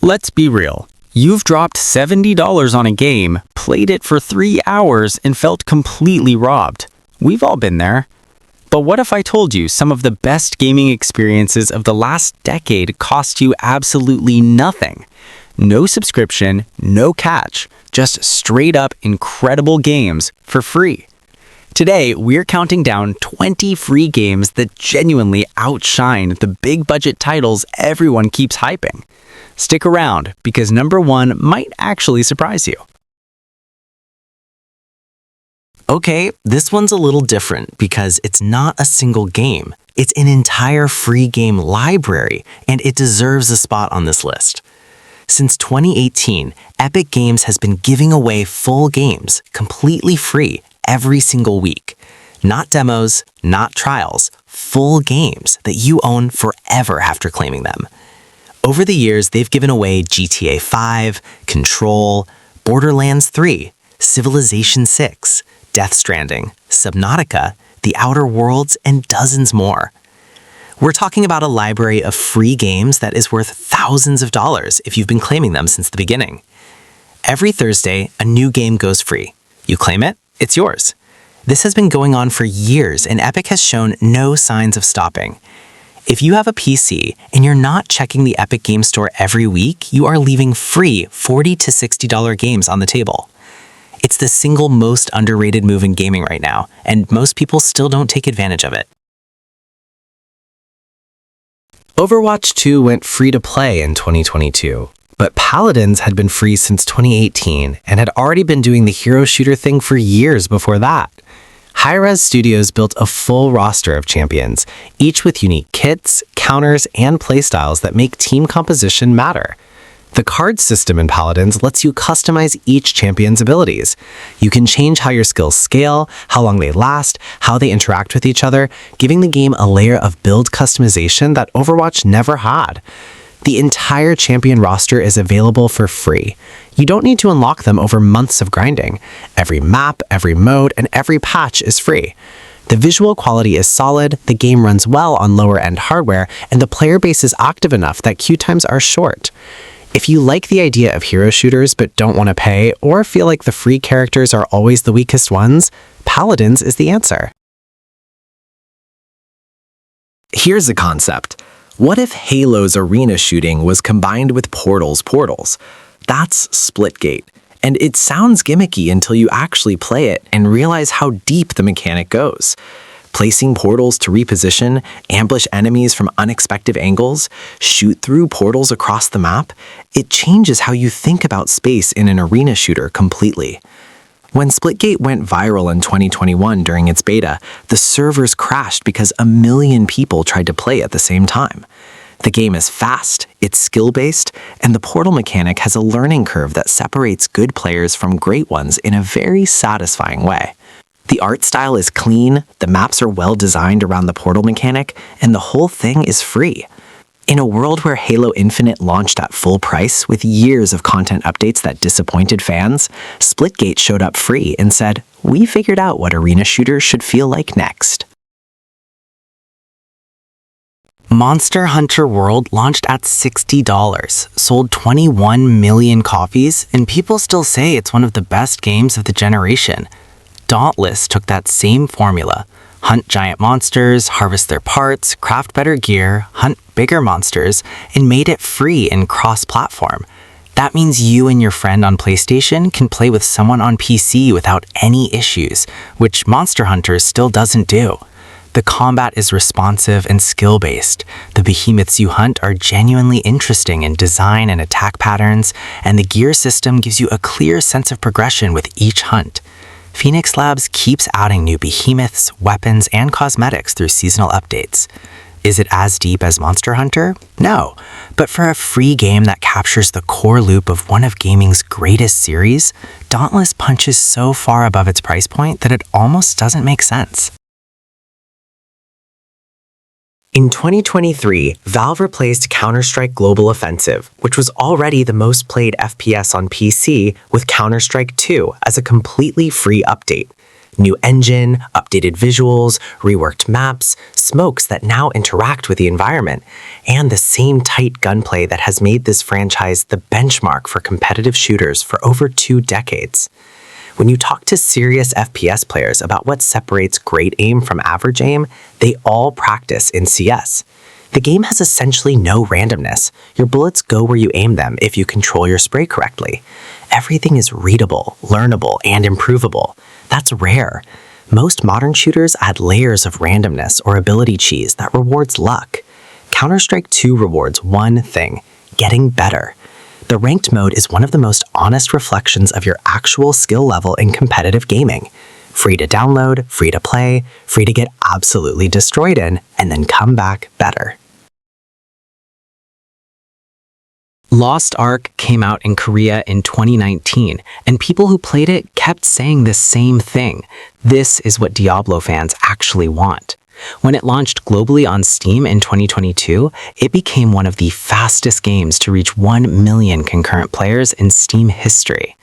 Let's be real. You've dropped $70 on a game, played it for 3 hours, and felt completely robbed. We've all been there. But what if I told you some of the best gaming experiences of the last decade cost you absolutely nothing? No subscription, no catch, just straight up incredible games for free. Today, we're counting down 20 free games that genuinely outshine the big budget titles everyone keeps hyping. Stick around, because number 1 might actually surprise you. Okay, this one's a little different because it's not a single game. It's an entire free game library, and it deserves a spot on this list. Since 2018, Epic Games has been giving away full games, completely free, every single week. Not demos, not trials, full games that you own forever after claiming them. Over the years, they've given away GTA 5, Control, Borderlands 3, Civilization 6, Death Stranding, Subnautica, The Outer Worlds, and dozens more. We're talking about a library of free games that is worth thousands of dollars if you've been claiming them since the beginning. Every Thursday, a new game goes free. You claim it, it's yours. This has been going on for years, and Epic has shown no signs of stopping. If you have a PC and you're not checking the Epic Game Store every week, you are leaving free $40 to $60 games on the table. It's the single most underrated move in gaming right now, and most people still don't take advantage of it. Overwatch 2 went free to play in 2022, but Paladins had been free since 2018 and had already been doing the hero shooter thing for years before that. Hi-Rez Studios built a full roster of champions, each with unique kits, counters, and playstyles that make team composition matter. The card system in Paladins lets you customize each champion's abilities. You can change how your skills scale, how long they last, how they interact with each other, giving the game a layer of build customization that Overwatch never had. The entire champion roster is available for free. You don't need to unlock them over months of grinding. Every map, every mode, and every patch is free. The visual quality is solid, the game runs well on lower-end hardware, and the player base is active enough that queue times are short. If you like the idea of hero shooters but don't want to pay, or feel like the free characters are always the weakest ones, Paladins is the answer. Here's a concept. What if Halo's arena shooting was combined with Portal's portals? That's Splitgate. And it sounds gimmicky until you actually play it and realize how deep the mechanic goes. Placing portals to reposition, ambush enemies from unexpected angles, shoot through portals across the map, it changes how you think about space in an arena shooter completely. When Splitgate went viral in 2021 during its beta, the servers crashed because 1 million people tried to play at the same time. The game is fast, it's skill-based, and the portal mechanic has a learning curve that separates good players from great ones in a very satisfying way. The art style is clean, the maps are well designed around the portal mechanic, and the whole thing is free. In a world where Halo Infinite launched at full price with years of content updates that disappointed fans, Splitgate showed up free and said, "We figured out what arena shooters should feel like next." Monster Hunter World launched at $60, sold 21 million copies, and people still say it's one of the best games of the generation. Dauntless took that same formula. Hunt giant monsters, harvest their parts, craft better gear, hunt bigger monsters, and made it free in cross-platform. That means you and your friend on PlayStation can play with someone on PC without any issues, which Monster Hunter still doesn't do. The combat is responsive and skill-based. The behemoths you hunt are genuinely interesting in design and attack patterns, and the gear system gives you a clear sense of progression with each hunt. Phoenix Labs keeps adding new behemoths, weapons, and cosmetics through seasonal updates. Is it as deep as Monster Hunter? No, but for a free game that captures the core loop of one of gaming's greatest series, Dauntless punches so far above its price point that it almost doesn't make sense. In 2023, Valve replaced Counter-Strike Global Offensive, which was already the most played FPS on PC, with Counter-Strike 2 as a completely free update. New engine, updated visuals, reworked maps, smokes that now interact with the environment, and the same tight gunplay that has made this franchise the benchmark for competitive shooters for over 2 decades. When you talk to serious FPS players about what separates great aim from average aim, they all practice in CS. The game has essentially no randomness. Your bullets go where you aim them if you control your spray correctly. Everything is readable, learnable, and improvable. That's rare. Most modern shooters add layers of randomness or ability cheese that rewards luck. Counter-Strike 2 rewards one thing: getting better. The ranked mode is one of the most honest reflections of your actual skill level in competitive gaming. Free to download, free to play, free to get absolutely destroyed in, and then come back better. Lost Ark came out in Korea in 2019, and people who played it kept saying the same thing. This is what Diablo fans actually want. When it launched globally on Steam in 2022, it became one of the fastest games to reach 1 million concurrent players in Steam history.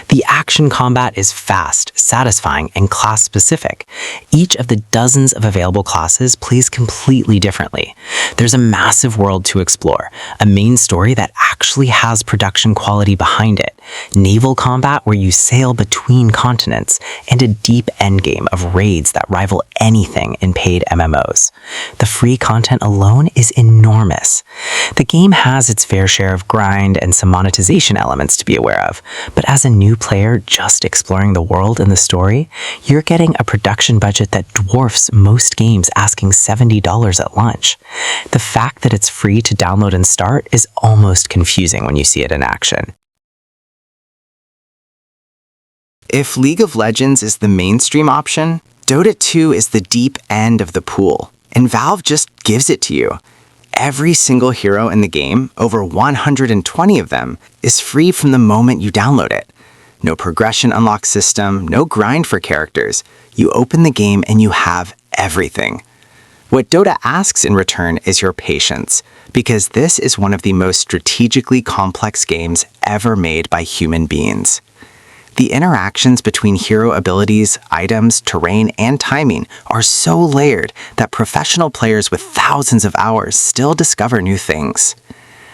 The action combat is fast, satisfying, and class-specific. Each of the dozens of available classes plays completely differently. There's a massive world to explore, a main story that actually has production quality behind it, naval combat where you sail between continents, and a deep endgame of raids that rival anything in paid MMOs. The free content alone is enormous. The game has its fair share of grind and some monetization elements to be aware of, but as a new player just exploring the world and the story, you're getting a production budget that dwarfs most games asking $70 at launch. The fact that it's free to download and start is almost confusing when you see it in action. If League of Legends is the mainstream option, Dota 2 is the deep end of the pool, and Valve just gives it to you. Every single hero in the game, over 120 of them, is free from the moment you download it. No progression unlock system, no grind for characters. You open the game and you have everything. What Dota asks in return is your patience, because this is one of the most strategically complex games ever made by human beings. The interactions between hero abilities, items, terrain, and timing are so layered that professional players with thousands of hours still discover new things.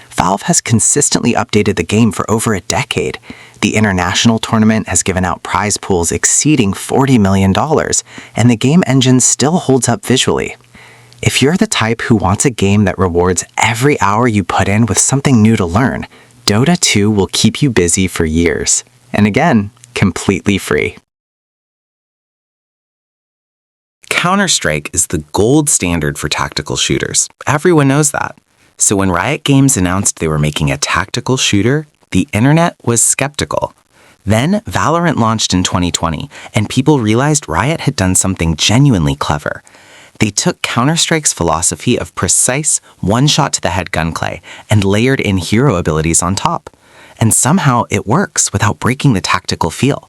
Valve has consistently updated the game for over a decade. The international tournament has given out prize pools exceeding $40 million, and the game engine still holds up visually. If you're the type who wants a game that rewards every hour you put in with something new to learn, Dota 2 will keep you busy for years. And again, completely free. Counter-Strike is the gold standard for tactical shooters. Everyone knows that. So when Riot Games announced they were making a tactical shooter, the internet was skeptical. Then Valorant launched in 2020, and people realized Riot had done something genuinely clever. They took Counter-Strike's philosophy of precise, one-shot-to-the-head gunplay and layered in hero abilities on top. And somehow it works without breaking the tactical feel.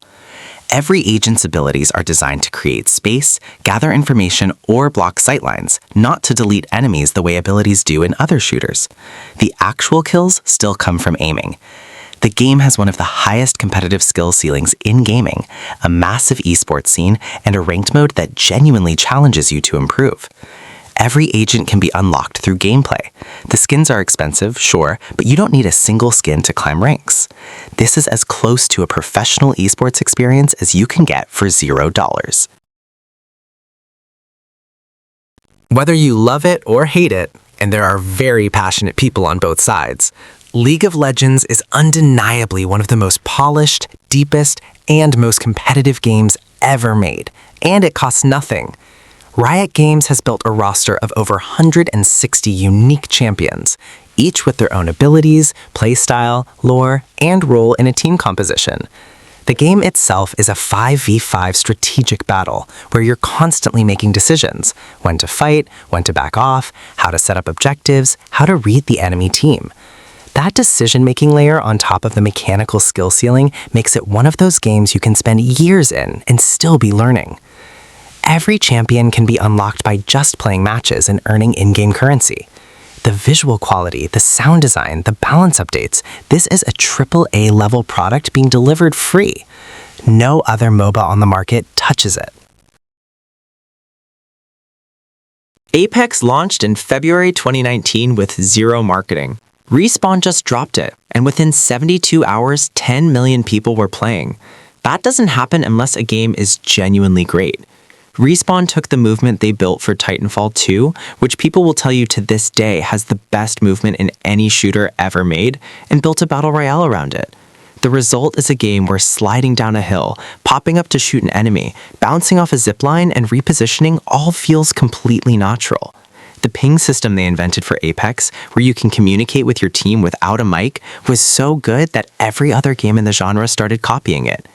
Every agent's abilities are designed to create space, gather information, or block sightlines, not to delete enemies the way abilities do in other shooters. The actual kills still come from aiming. The game has one of the highest competitive skill ceilings in gaming, a massive esports scene, and a ranked mode that genuinely challenges you to improve. Every agent can be unlocked through gameplay. The skins are expensive, sure, but you don't need a single skin to climb ranks. This is as close to a professional esports experience as you can get for $0. Whether you love it or hate it, and there are very passionate people on both sides, League of Legends is undeniably one of the most polished, deepest, and most competitive games ever made, and it costs nothing. Riot Games has built a roster of over 160 unique champions, each with their own abilities, playstyle, lore, and role in a team composition. The game itself is a 5v5 strategic battle where you're constantly making decisions: when to fight, when to back off, how to set up objectives, how to read the enemy team. That decision-making layer on top of the mechanical skill ceiling makes it one of those games you can spend years in and still be learning. Every champion can be unlocked by just playing matches and earning in-game currency. The visual quality, the sound design, the balance updates, this is a AAA level product being delivered free. No other MOBA on the market touches it. Apex launched in February 2019 with zero marketing. Respawn just dropped it, and within 72 hours, 10 million people were playing. That doesn't happen unless a game is genuinely great. Respawn took the movement they built for Titanfall 2, which people will tell you to this day has the best movement in any shooter ever made, and built a battle royale around it. The result is a game where sliding down a hill, popping up to shoot an enemy, bouncing off a zipline, and repositioning all feels completely natural. The ping system they invented for Apex, where you can communicate with your team without a mic, was so good that every other game in the genre started copying it.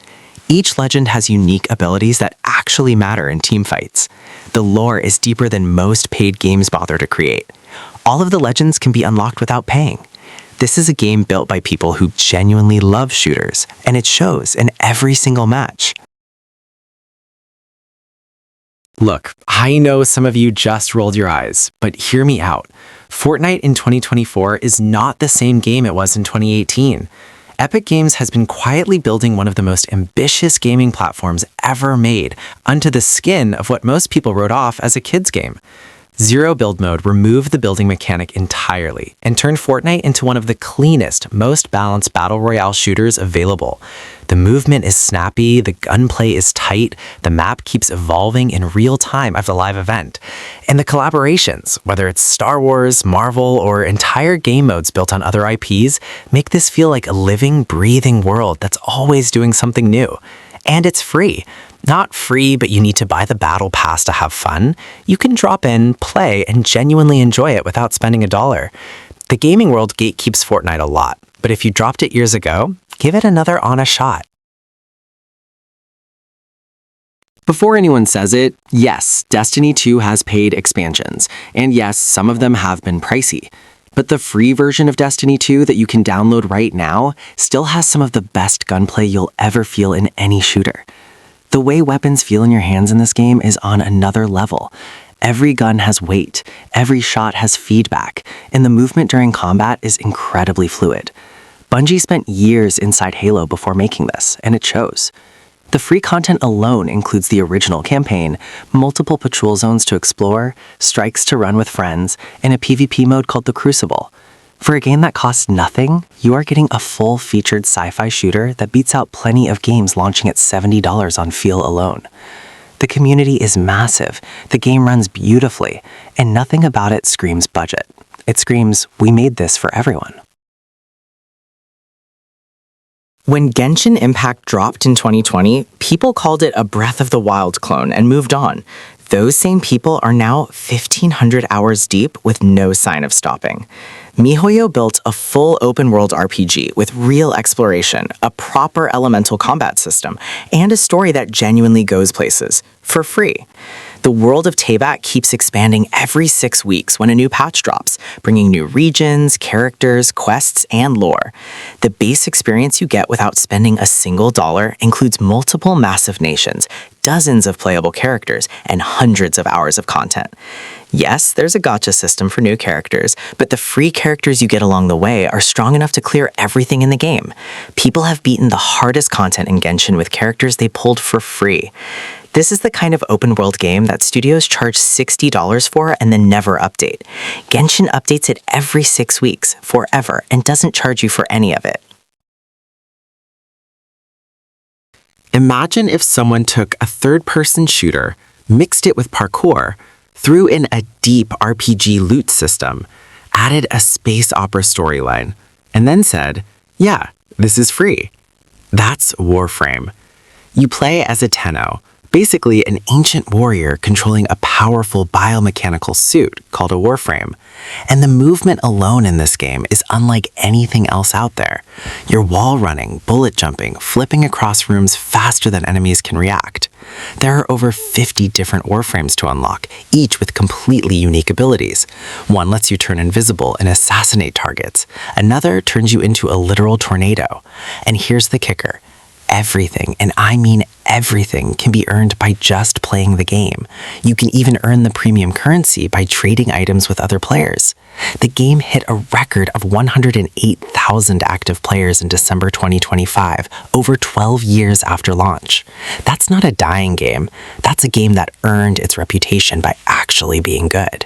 Each legend has unique abilities that actually matter in teamfights. The lore is deeper than most paid games bother to create. All of the legends can be unlocked without paying. This is a game built by people who genuinely love shooters, and it shows in every single match. Look, I know some of you just rolled your eyes, but hear me out. Fortnite in 2024 is not the same game it was in 2018. Epic Games has been quietly building one of the most ambitious gaming platforms ever made, onto the skin of what most people wrote off as a kid's game. Zero build mode removed the building mechanic entirely and turned Fortnite into one of the cleanest, most balanced battle royale shooters available. The movement is snappy, the gunplay is tight, the map keeps evolving in real time of the live event. And the collaborations, whether it's Star Wars, Marvel, or entire game modes built on other IPs, make this feel like a living, breathing world that's always doing something new. And it's free. Not free, but you need to buy the battle pass to have fun. You can drop in, play, and genuinely enjoy it without spending $1. The gaming world gatekeeps Fortnite a lot, but if you dropped it years ago, give it another honest shot. Before anyone says it, yes, Destiny 2 has paid expansions, and yes, some of them have been pricey. But the free version of Destiny 2 that you can download right now still has some of the best gunplay you'll ever feel in any shooter. The way weapons feel in your hands in this game is on another level. Every gun has weight, every shot has feedback, and the movement during combat is incredibly fluid. Bungie spent years inside Halo before making this, and it shows. The free content alone includes the original campaign, multiple patrol zones to explore, strikes to run with friends, and a PvP mode called the Crucible. For a game that costs nothing, you are getting a full-featured sci-fi shooter that beats out plenty of games launching at $70 on Feel alone. The community is massive, the game runs beautifully, and nothing about it screams budget. It screams, we made this for everyone. When Genshin Impact dropped in 2020, people called it a Breath of the Wild clone and moved on. Those same people are now 1,500 hours deep with no sign of stopping. MiHoYo built a full open-world RPG with real exploration, a proper elemental combat system, and a story that genuinely goes places, for free. The world of Teyvat keeps expanding every 6 weeks when a new patch drops, bringing new regions, characters, quests, and lore. The base experience you get without spending a single dollar includes multiple massive nations, dozens of playable characters, and hundreds of hours of content. Yes, there's a gacha system for new characters, but the free characters you get along the way are strong enough to clear everything in the game. People have beaten the hardest content in Genshin with characters they pulled for free. This is the kind of open-world game that studios charge $60 for and then never update. Genshin updates it every 6 weeks, forever, and doesn't charge you for any of it. Imagine if someone took a third-person shooter, mixed it with parkour, threw in a deep RPG loot system, added a space opera storyline, and then said, yeah, this is free. That's Warframe. You play as a Tenno, basically an ancient warrior controlling a powerful biomechanical suit called a Warframe. And the movement alone in this game is unlike anything else out there. You're wall running, bullet jumping, flipping across rooms faster than enemies can react. There are over 50 different Warframes to unlock, each with completely unique abilities. One lets you turn invisible and assassinate targets. Another turns you into a literal tornado. And here's the kicker. Everything, and I mean everything can be earned by just playing the game. You can even earn the premium currency by trading items with other players. The game hit a record of 108,000 active players in December 2025, over 12 years after launch. That's not a dying game. That's a game that earned its reputation by actually being good.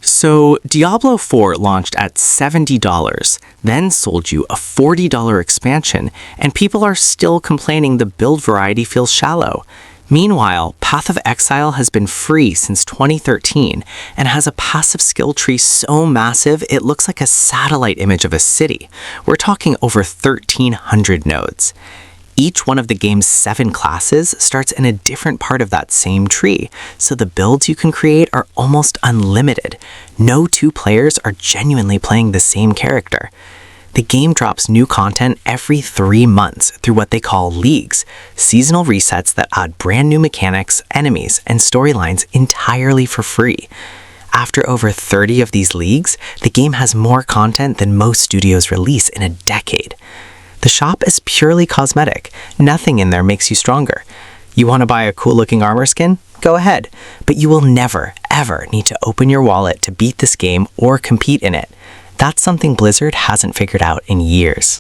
So, Diablo 4 launched at $70, then sold you a $40 expansion, and people are still complaining the build variety feels shallow. Meanwhile, Path of Exile has been free since 2013 and has a passive skill tree so massive it looks like a satellite image of a city. We're talking over 1,300 nodes. Each one of the game's 7 classes starts in a different part of that same tree, so the builds you can create are almost unlimited. No two players are genuinely playing the same character. The game drops new content every 3 months through what they call leagues, seasonal resets that add brand new mechanics, enemies, and storylines entirely for free. After over 30 of these leagues, the game has more content than most studios release in a decade. The shop is purely cosmetic. Nothing in there makes you stronger. You want to buy a cool-looking armor skin? Go ahead. But you will never, ever need to open your wallet to beat this game or compete in it. That's something Blizzard hasn't figured out in years.